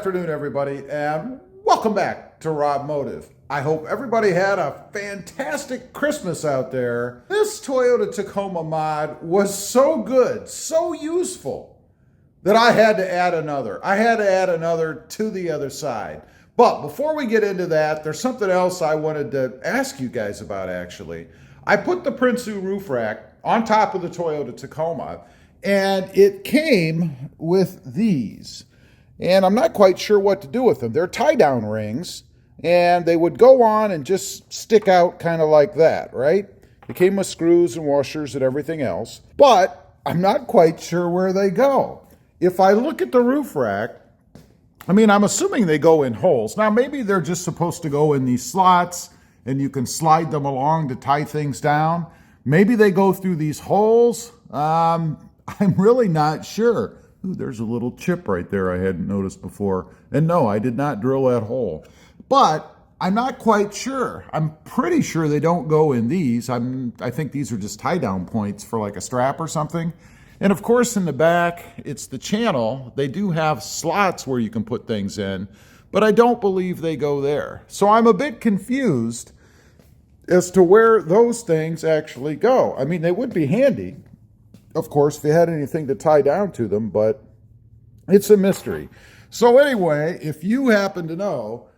afternoon, everybody, and welcome back to RobMotive. I hope everybody had a fantastic Christmas out there. This Toyota Tacoma mod was so good, so useful, that I had to add another. I had to add another to the other side. But before we get into that, there's something else I wanted to ask you guys about, actually. I put the Prinsu roof rack on top of the Toyota Tacoma, and it came with these. And I'm not quite sure what to do with them. They're tie-down rings, and they would go on and just stick out kind of like that, right? It came with screws and washers and everything else, but I'm not quite sure where they go. If I look at the roof rack, I mean, I'm assuming they go in holes. Now, maybe they're just supposed to go in these slots, and you can slide them along to tie things down. Maybe they go through these holes. I'm really not sure. Ooh, there's a little chip right there I hadn't noticed before. And no, I did not drill that hole. But I'm not quite sure. I'm pretty sure they don't go in these. I think these are just tie-down points for like a strap or something. And of course, in the back, it's the channel. They do have slots where you can put things in, but I don't believe they go there. So I'm a bit confused as to where those things actually go. I mean, they would be handy, of course, if you had anything to tie down to them, but it's a mystery. So anyway, if you happen to know,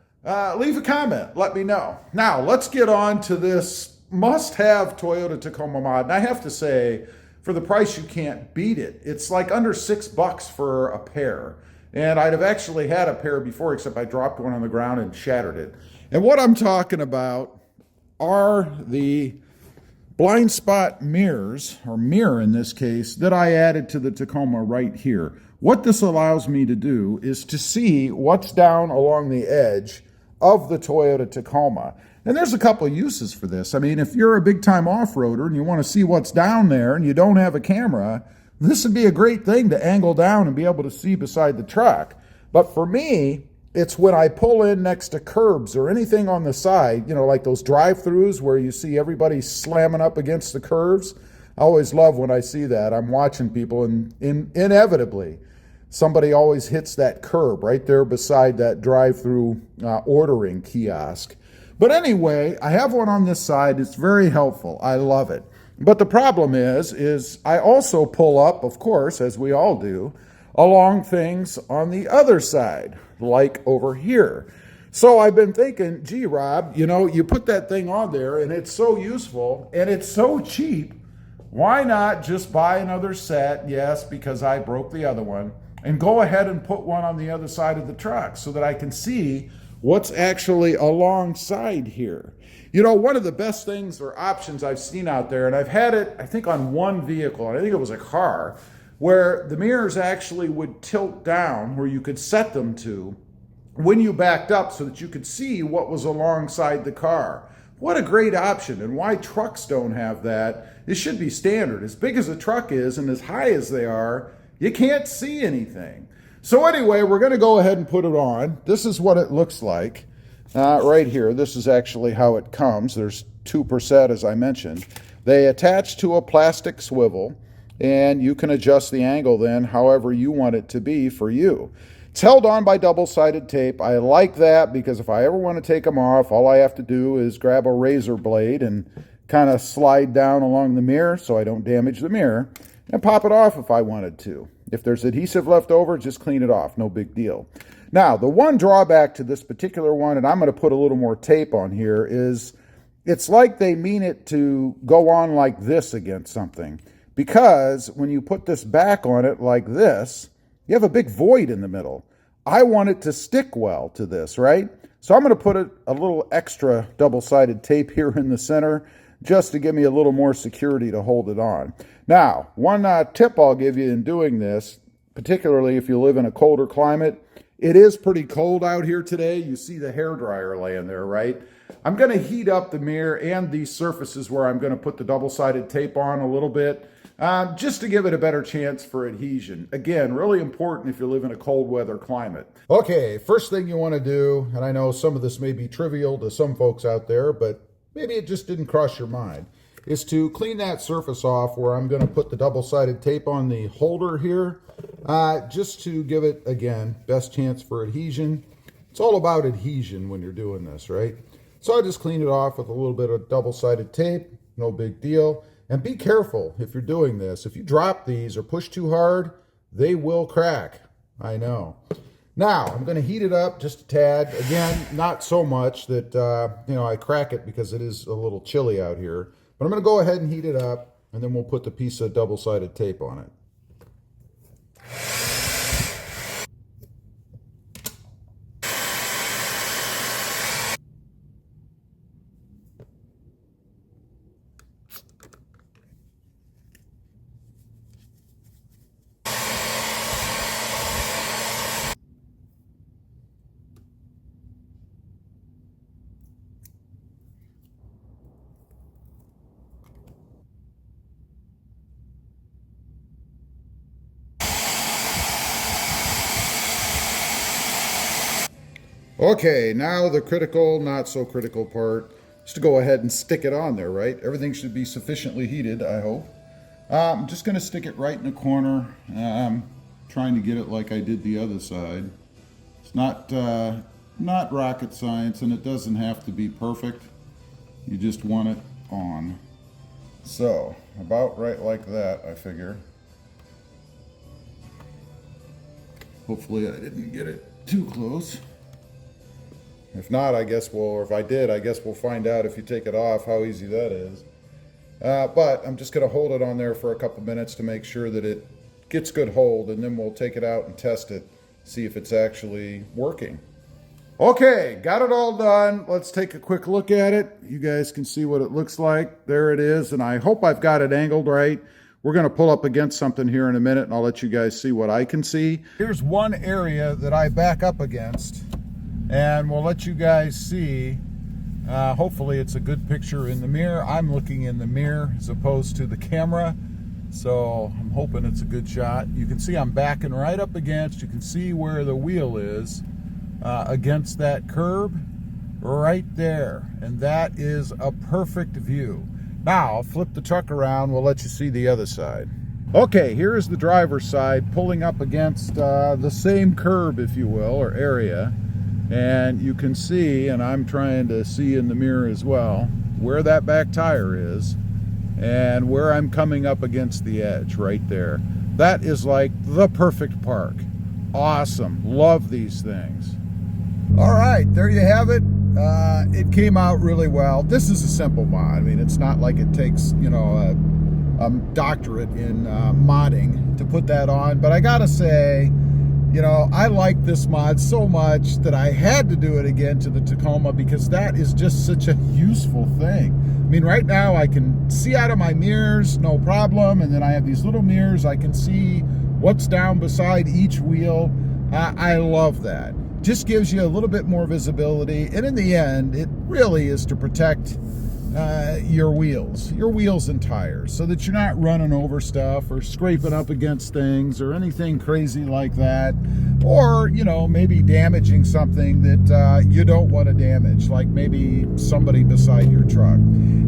leave a comment, let me know. Now, let's get on to this must-have Toyota Tacoma mod. And I have to say, for the price, you can't beat it. It's like under $6 for a pair. And I'd have actually had a pair before, except I dropped one on the ground and shattered it. And what I'm talking about are the blind spot mirrors, or mirror in this case, that I added to the Tacoma right here. What this allows me to do is to see what's down along the edge of the Toyota Tacoma. And there's a couple of uses for this. I mean, if you're a big-time off-roader and you want to see what's down there and you don't have a camera, this would be a great thing to angle down and be able to see beside the truck. But for me, it's when I pull in next to curbs or anything on the side, you know, like those drive-thrus where you see everybody slamming up against the curves. I always love when I see that. I'm watching people, and inevitably, somebody always hits that curb right there beside that drive-through ordering kiosk. But anyway, I have one on this side. It's very helpful. I love it. But the problem is I also pull up, of course, as we all do, along things on the other side, like over here. So I've been thinking, gee, Rob, you know, you put that thing on there and it's so useful and it's so cheap. Why not just buy another set? Yes, because I broke the other one, and go ahead and put one on the other side of the truck so that I can see what's actually alongside here. You know, one of the best things or options I've seen out there, and I've had it, I think, on one vehicle, and I think it was a car, where the mirrors actually would tilt down where you could set them to when you backed up so that you could see what was alongside the car. What a great option, and why trucks don't have that. It should be standard. As big as a truck is and as high as they are, you can't see anything. So anyway, we're going to go ahead and put it on. This is what it looks like right here. This is actually how it comes. There's 2 per set, as I mentioned. They attach to a plastic swivel, and you can adjust the angle then however you want it to be for you. It's held on by double-sided tape. I like that because if I ever want to take them off, all I have to do is grab a razor blade and kind of slide down along the mirror so I don't damage the mirror, and pop it off if I wanted to. If there's adhesive left over, just clean it off. No big deal. Now, the one drawback to this particular one, and I'm going to put a little more tape on here, is it's like they mean it to go on like this against something. Because when you put this back on it like this, you have a big void in the middle. I want it to stick well to this, right? So I'm going to put a little extra double-sided tape here in the center just to give me a little more security to hold it on. Now, one tip I'll give you in doing this, particularly if you live in a colder climate, it is pretty cold out here today. You see the hairdryer laying there, right? I'm going to heat up the mirror and these surfaces where I'm going to put the double-sided tape on a little bit, just to give it a better chance for adhesion. Again, really important if you live in a cold weather climate. Okay, first thing you want to do, and I know some of this may be trivial to some folks out there, but maybe it just didn't cross your mind, is to clean that surface off where I'm going to put the double-sided tape on the holder here, just to give it, again, best chance for adhesion. It's all about adhesion when you're doing this, right? So I just clean it off with a little bit of double-sided tape, no big deal. And be careful if you're doing this. If you drop these or push too hard, they will crack. I know. Now, I'm going to heat it up just a tad. Again, not so much that, I crack it because it is a little chilly out here. But I'm going to go ahead and heat it up, and then we'll put the piece of double-sided tape on it. Okay, now the critical, not so critical part is to go ahead and stick it on there, right? Everything should be sufficiently heated, I hope. I'm just going to stick it right in the corner. I'm trying to get it like I did the other side. It's not rocket science, and it doesn't have to be perfect. You just want it on. So, about right like that, I figure. Hopefully I didn't get it too close. If not, I guess or if I did, I guess we'll find out if you take it off how easy that is. But I'm just going to hold it on there for a couple minutes to make sure that it gets good hold, and then we'll take it out and test it, see if it's actually working. Okay, got it all done. Let's take a quick look at it. You guys can see what it looks like. There it is, and I hope I've got it angled right. We're going to pull up against something here in a minute, and I'll let you guys see what I can see. Here's one area that I back up against, and we'll let you guys see. Hopefully it's a good picture in the mirror. I'm looking in the mirror as opposed to the camera, so I'm hoping it's a good shot. You can see I'm backing right up against. You can see where the wheel is against that curb right there, and that is a perfect view. Now I'll flip the truck around. We'll let you see the other side. Okay, here's the driver's side pulling up against the same curb, if you will, or area. And you can see, and I'm trying to see in the mirror as well, where that back tire is and where I'm coming up against the edge right there. That is like the perfect park. Awesome. Love these things. All right, there you have it. It came out really well. This is a simple mod. I mean, it's not like it takes, a doctorate in modding to put that on, but I gotta say, I like this mod so much that I had to do it again to the Tacoma, because that is just such a useful thing. I mean, right now I can see out of my mirrors, no problem, and then I have these little mirrors. I can see what's down beside each wheel. I love that. Just gives you a little bit more visibility, and in the end, it really is to protect your wheels and tires, so that you're not running over stuff or scraping up against things or anything crazy like that, or maybe damaging something that you don't want to damage, like maybe somebody beside your truck.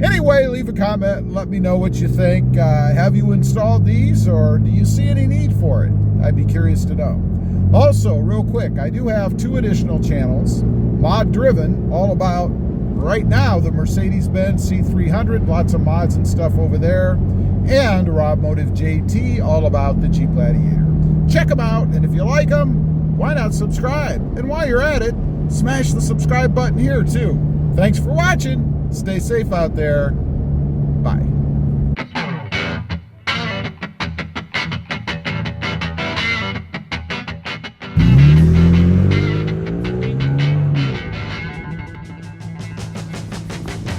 Anyway, leave a comment, let me know what you think. Have you installed these, or do you see any need for it? I'd be curious to know. Also, real quick, I do have 2 additional channels. Mod Driven, all about right now the Mercedes-Benz C300, lots of mods and stuff over there, and RobMotive JT, all about the Jeep Gladiator. Check them out, and if you like them, why not subscribe? And while you're at it, smash the subscribe button here too. Thanks for watching. Stay safe out there. Bye.